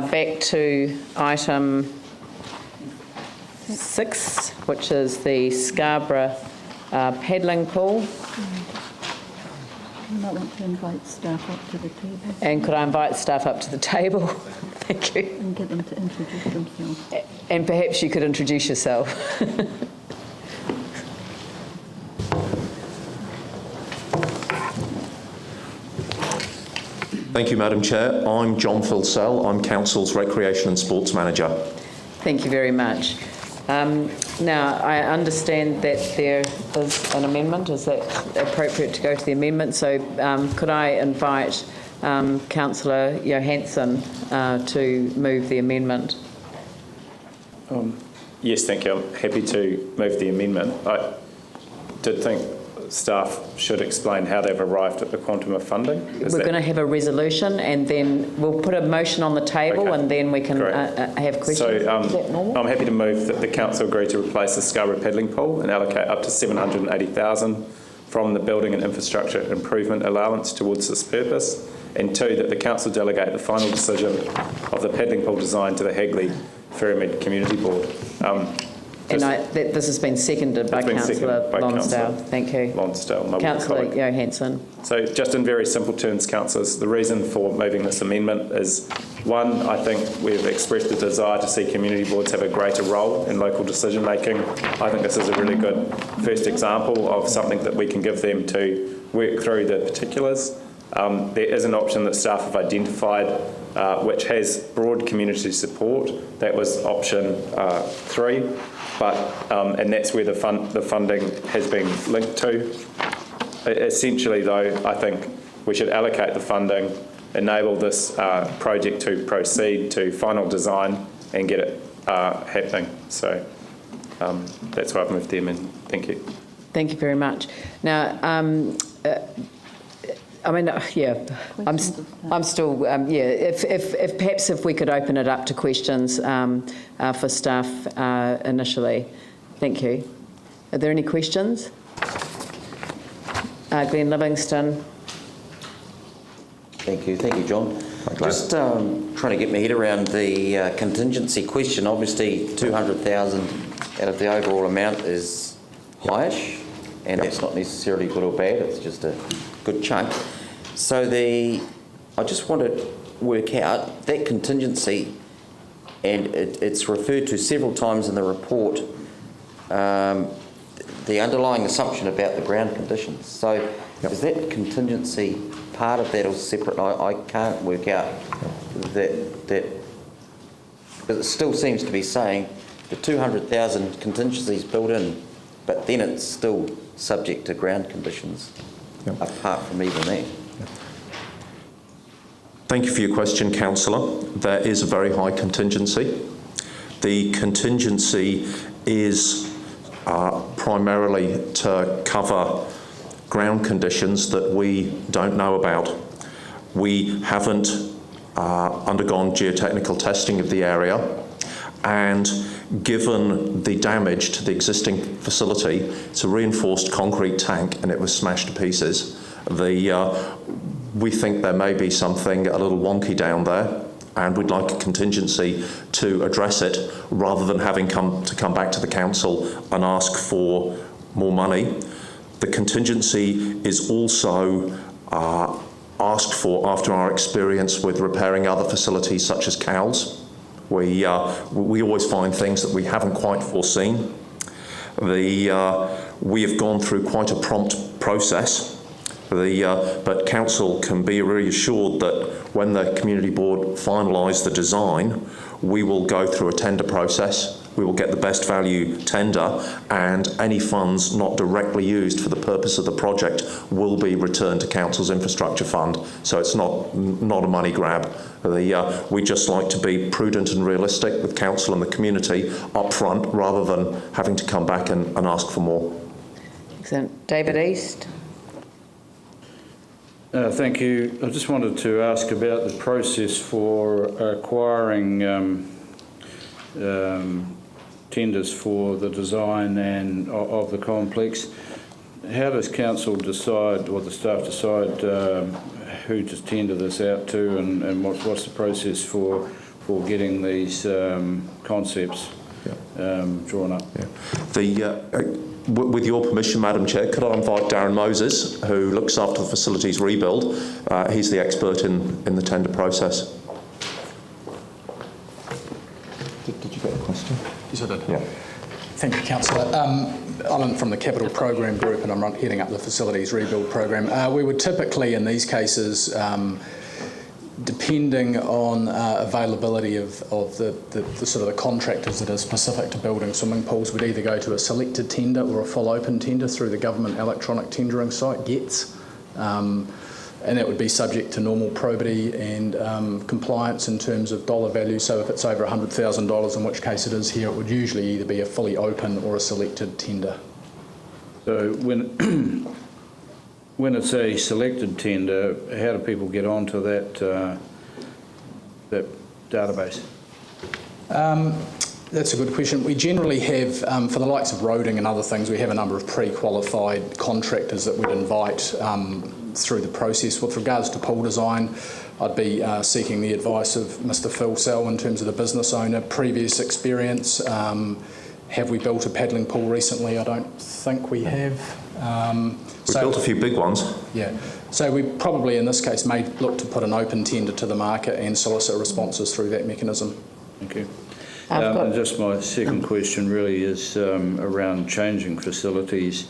back to item 6, which is the Scarborough paddling pool. You might want to invite staff up to the table. And could I invite staff up to the table? Thank you. And get them to introduce themselves. And perhaps you could introduce yourself. Thank you, Madam Chair. I'm John Filsell. I'm Council's Recreation and Sports Manager. Thank you very much. Now, I understand that there is an amendment. Is that appropriate to go to the amendment? So could I invite Councillor Johansson to move the amendment? Yes, thank you. I'm happy to move the amendment. I did think staff should explain how they've arrived at the quantum of funding. We're going to have a resolution and then we'll put a motion on the table, okay, and then we can have questions. So I'm happy to move that the council agree to replace the Scarborough paddling pool and allocate up to $780,000 from the building and infrastructure improvement allowance towards this purpose, and 2, that the council delegate the final decision of the paddling pool design to the Hagley Ferrymead Community Board. And this has been seconded by Councillor Lonsdale. Thank you. Lonsdale. Councillor Johansson. So just in very simple terms, councillors, the reason for moving this amendment is, 1, I think we've expressed a desire to see community boards have a greater role in local decision making. I think this is a really good first example of something that we can give them to work through the particulars. There is an option that staff have identified which has broad community support. That was option 3. But and that's where the funding has been linked to. Essentially, though, I think we should allocate the funding, enable this project to proceed to final design and get it happening. So that's why I've moved the amendment. Thank you. Thank you very much. Now, I mean, yeah, I'm still, if perhaps if we could open it up to questions for staff initially. Thank you. Are there any questions? Glenn Livingston. Thank you, John. Just trying to get my head around the contingency question. Obviously, 200,000 out of the overall amount is highish, and that's not necessarily good or bad. It's just a good chunk. So I just want to work out that contingency, and it's referred to several times in the report, the underlying assumption about the ground conditions. So is that contingency part of that or separate? I can't work out that because it still seems to be saying the 200,000 contingency is built in, but then it's still subject to ground conditions apart from even that. Thank you for your question, Councillor. There is a very high contingency. The contingency is primarily to cover ground conditions that we don't know about. We haven't undergone geotechnical testing of the area, and given the damage to the existing facility, it's a reinforced concrete tank and it was smashed to pieces. We think there may be something a little wonky down there, and we'd like a contingency to address it rather than having to come back to the council and ask for more money. The contingency is also asked for after our experience with repairing other facilities such as Cowles. We always find things that we haven't quite foreseen. We have gone through quite a prompt process. But council can be reassured that when the community board finalise the design, we will go through a tender process. We will get the best value tender, and any funds not directly used for the purpose of the project will be returned to council's infrastructure fund. So it's not a money grab. We just like to be prudent and realistic with council and the community up front, rather than having to come back and ask for more. Excellent. David East. Thank you. I just wanted to ask about the process for acquiring tenders for the design and of the complex. How does council decide, or the staff decide, who to tender this out to, and what's the process for for getting these concepts drawn up. With your permission, Madam Chair, could I invite Darren Moses, who looks after the facilities rebuild? He's the expert in the tender process. Did you get a question? Yes, I did. Yeah. Thank you, Councillor. I'm from the Capital Program Group and I'm heading up the facilities rebuild program. We would typically, in these cases, depending on availability of the sort of the contractors that are specific to building swimming pools, would either go to a selected tender or a full open tender through the government electronic tendering site, GETS. And that would be subject to normal probity and compliance in terms of dollar value. So if it's over $100,000, in which case it is here, it would usually either be a fully open or a selected tender. So when it's a selected tender, how do people get onto that database? That's a good question. We generally have, for the likes of roading and other things, we have a number of pre-qualified contractors that we'd invite through the process. With regards to pool design, I'd be seeking the advice of Mr. Phil Sell in terms of the business owner, previous experience. Have we built a paddling pool recently? I don't think we have. We've built a few big ones. Yeah. So we probably, in this case, may look to put an open tender to the market and solicit responses through that mechanism. Thank you. And just my second question really is around changing facilities.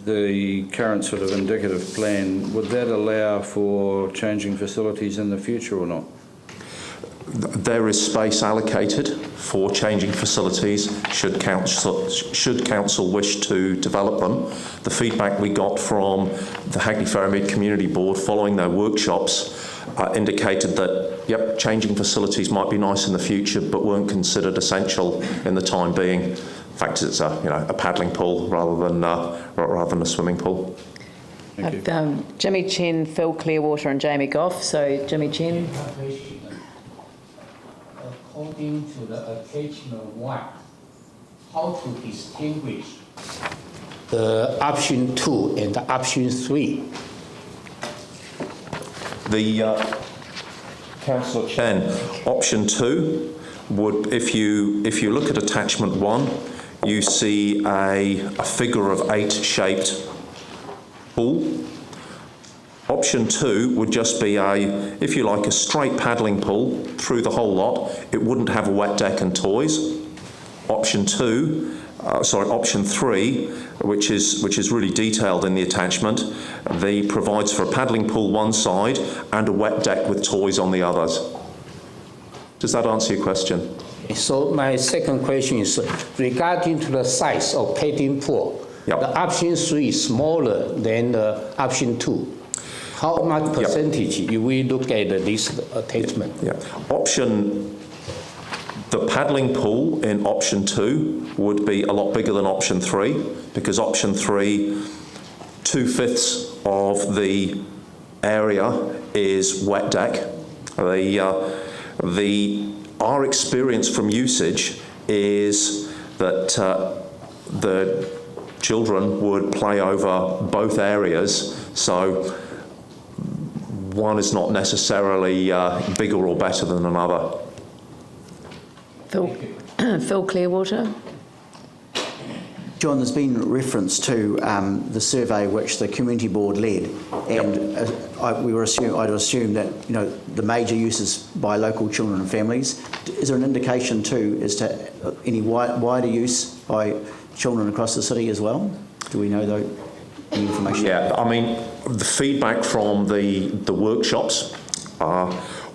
The current sort of indicative plan, would that allow for changing facilities in the future or not? There is space allocated for changing facilities should council wish to develop them. The feedback we got from the Hackney Ferrymead Community Board following their workshops indicated that, yep, changing facilities might be nice in the future, but weren't considered essential in the time being. In fact, it's a paddling pool rather than a swimming pool. Jimmy Chen, Phil Clearwater and Jamie Goff. So Jimmy Chen. According to the attachment 1, how to distinguish the option 2 and the option 3? The Councillor Chen, option 2 would, if you look at attachment 1, you see a figure of 8-shaped pool. Option 2 would just be if you like, a straight paddling pool through the whole lot. It wouldn't have a wet deck and toys. Option 3, which is really detailed in the attachment, provides for a paddling pool one side and a wet deck with toys on the others. Does that answer your question? So my second question is regarding to the size of paddling pool. Yep. The option 3 is smaller than the option 2. How much percentage if we look at this attachment? Yeah. The paddling pool in option 2 would be a lot bigger than option 3, because option 3, 2/5 of the area is wet deck. Our experience from usage is that the children would play over both areas, so one is not necessarily bigger or better than another. Phil Clearwater. John, there's been reference to the survey which the community board led, and I'd assume that the major uses by local children and families. Is there an indication too as to any wider use by children across the city as well? Do we know any information? Yeah, I mean, the feedback from the workshops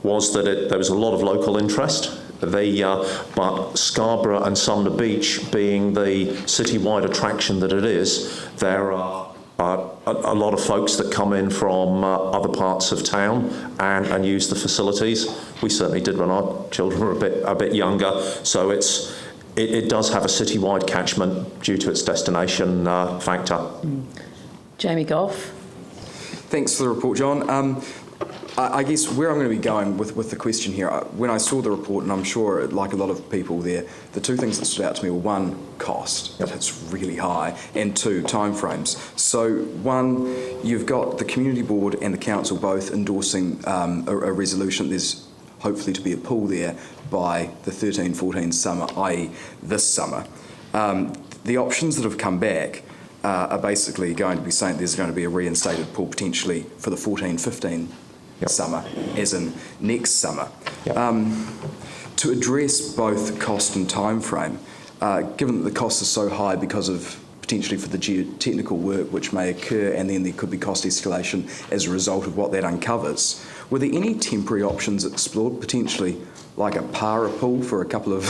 was that there was a lot of local interest. But Scarborough and Sumner Beach being the citywide attraction that it is, there are a lot of folks that come in from other parts of town and use the facilities. We certainly did when our children were a bit younger, so it does have a citywide catchment due to its destination factor. Jamie Goff. Thanks for the report, John. I guess where I'm going to be going with the question here, when I saw the report, and I'm sure like a lot of people there, the two things that stood out to me were one, cost, that it's really high, and two, timeframes. So one, you've got the community board and the council both endorsing a resolution. There's hopefully to be a pool there by the 13-14 summer, i.e. this summer. The options that have come back are basically going to be saying there's going to be a reinstated pool potentially for the 14-15 summer, as in next summer. To address both cost and time frame, given that the costs are so high because of potentially for the geotechnical work which may occur, and then there could be cost escalation as a result of what that uncovers, were there any temporary options explored, potentially like a para pool for a couple of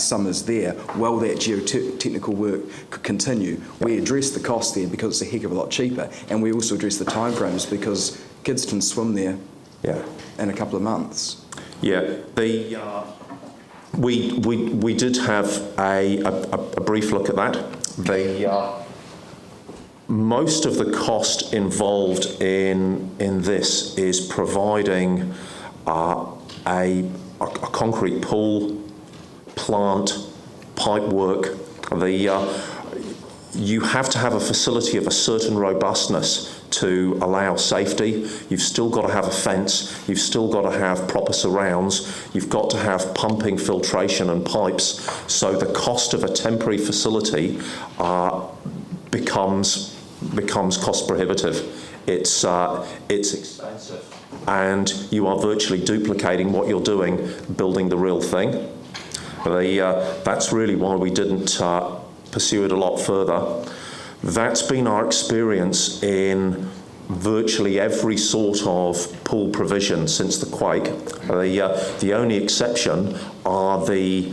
summers there while that geotechnical work could continue? We address the cost there because it's a heck of a lot cheaper, and we also address the timeframes because kids can swim there in a couple of months. Yeah, we did have a brief look at that. Most of the cost involved in this is providing a concrete pool, plant, pipe work. You have to have a facility of a certain robustness to allow safety. You've still got to have a fence, you've still got to have proper surrounds, you've got to have pumping, filtration and pipes, so the cost of a temporary facility becomes cost prohibitive. It's expensive, and you are virtually duplicating what you're doing, building the real thing. That's really why we didn't pursue it a lot further. That's been our experience in virtually every sort of pool provision since the quake. The only exception are the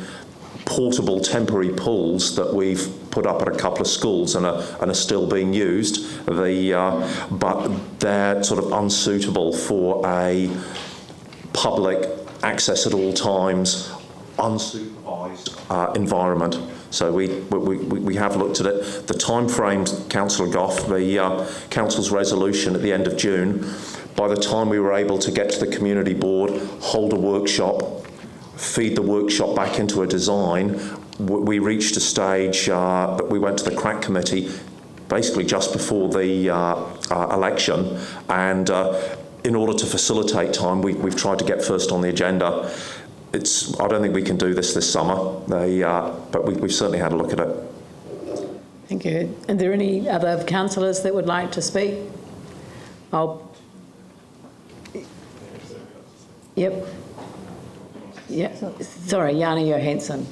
portable temporary pools that we've put up at a couple of schools and are still being used. But they're sort of unsuitable for a public access at all times, unsupervised environment. So we have looked at it. The time frames, Councillor Goff, the Council's resolution at the end of June, by the time we were able to get to the community board, hold a workshop, feed the workshop back into a design, we reached a stage that we went to the crack committee basically just before the election, and in order to facilitate time, we've tried to get first on the agenda. I don't think we can do this summer, but we've certainly had a look at it. Thank you. Are there any other councillors that would like to speak? Yep. Yeah. Sorry, Jana Johansson.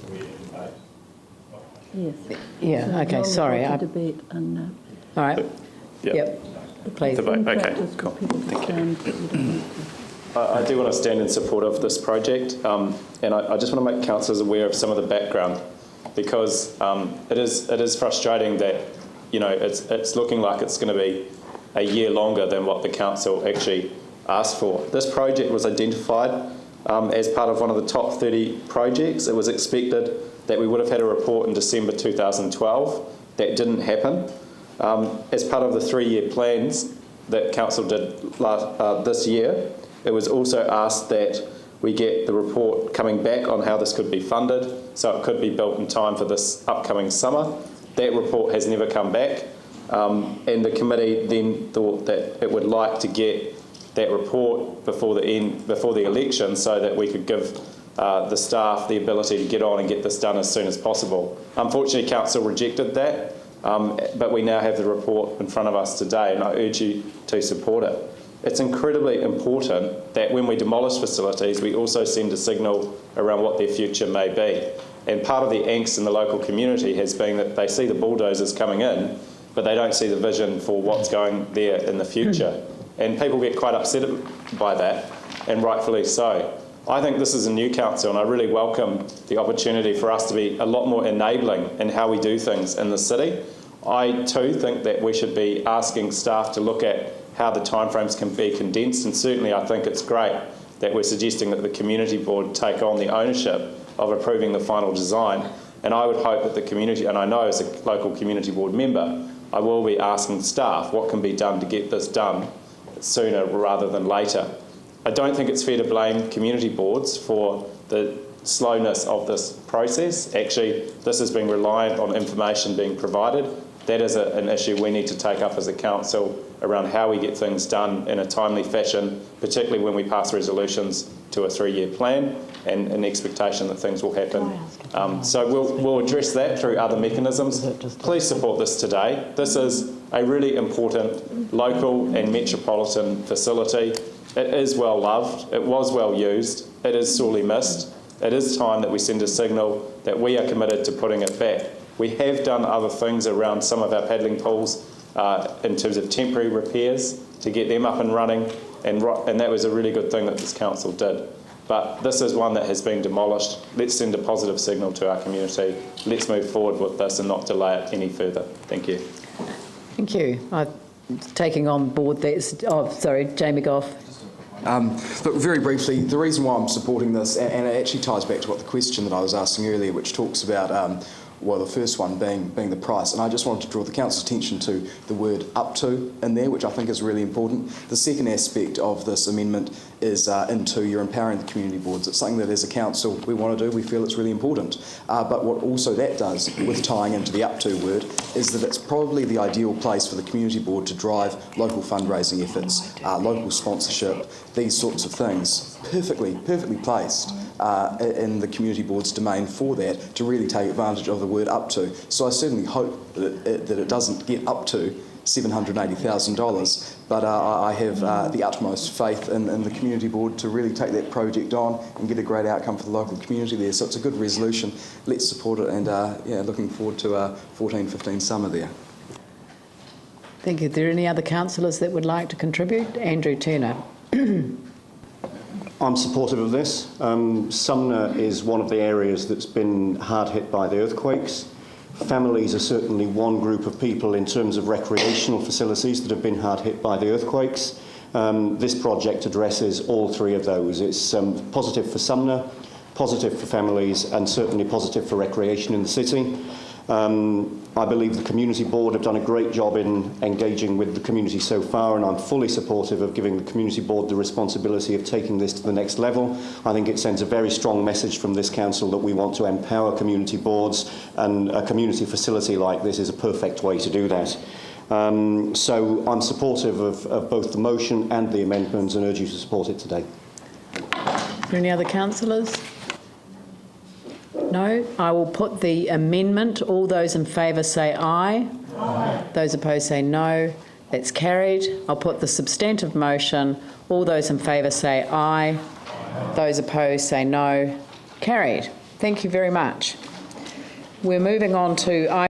Yes. Yeah, okay, sorry. Debate and, all right. Yep. Please. Okay, cool. Thank you. I do want to stand in support of this project, and I just want to make councillors aware of some of the background, because it is frustrating that, you know, it's looking like it's going to be a year longer than what the council actually asked for. This project was identified as part of one of the top 30 projects. It was expected that we would have had a report in December 2012. That didn't happen. As part of the 3-year plans that council did this year, it was also asked that we get the report coming back on how this could be funded, so it could be built in time for this upcoming summer. That report has never come back, and the committee then thought that it would like to get that report before the election, so that we could give the staff the ability to get on and get this done as soon as possible. Unfortunately, council rejected that, but we now have the report in front of us today, and I urge you to support it. It's incredibly important that when we demolish facilities, we also send a signal around what their future may be. And part of the angst in the local community has been that they see the bulldozers coming in, but they don't see the vision for what's going there in the future. And people get quite upset by that, and rightfully so. I think this is a new council, and I really welcome the opportunity for us to be a lot more enabling in how we do things in the city. I too think that we should be asking staff to look at how the timeframes can be condensed, and certainly I think it's great that we're suggesting that the community board take on the ownership of approving the final design. And I would hope that the community, and I know as a local community board member, I will be asking staff what can be done to get this done sooner rather than later. I don't think it's fair to blame community boards for the slowness of this process. Actually, this has been reliant on information being provided. That is an issue we need to take up as a council around how we get things done in a timely fashion, particularly when we pass resolutions to a 3-year plan and an expectation that things will happen. So we'll address that through other mechanisms. Please support this today. This is a really important local and metropolitan facility. It is well loved, it was well used, it is sorely missed. It is time that we send a signal that we are committed to putting it back. We have done other things around some of our paddling pools in terms of temporary repairs to get them up and running, and that was a really good thing that this council did. But this is one that has been demolished. Let's send a positive signal to our community. Let's move forward with this and not delay it any further. Thank you. Thank you. Taking on board that, Jamie Goff. Look, very briefly, the reason why I'm supporting this, and it actually ties back to what the question that I was asking earlier, which talks about, well, the first one being the price, and I just wanted to draw the council's attention to the word up to in there, which I think is really important. The second aspect of this amendment is into you're empowering the community boards. It's something that as a council we want to do, we feel it's really important. But what also that does with tying into the up to word is that it's probably the ideal place for the community board to drive local fundraising efforts, local sponsorship, these sorts of things. Perfectly placed in the community board's domain for that to really take advantage of the word up to. So I certainly hope that it doesn't get up to $780,000, but I have the utmost faith in the community board to really take that project on and get a great outcome for the local community there. So it's a good resolution. Let's support it, and looking forward to a 14-15 summer there. Thank you. Are there any other councillors that would like to contribute? Andrew Turner. I'm supportive of this. Sumner is one of the areas that's been hard hit by the earthquakes. Families are certainly one group of people in terms of recreational facilities that have been hard hit by the earthquakes. This project addresses all three of those. It's positive for Sumner, positive for families, and certainly positive for recreation in the city. I believe the community board have done a great job in engaging with the community so far, and I'm fully supportive of giving the community board the responsibility of taking this to the next level. I think it sends a very strong message from this council that we want to empower community boards, and a community facility like this is a perfect way to do that. So I'm supportive of both the motion and the amendments and urge you to support it today. Are there any other councillors? No? I will put the amendment. All those in favour say aye. Aye. Those opposed say no. That's carried. I'll put the substantive motion. All those in favour say aye. Aye. Those opposed say no. Carried. Thank you very much. We're moving on to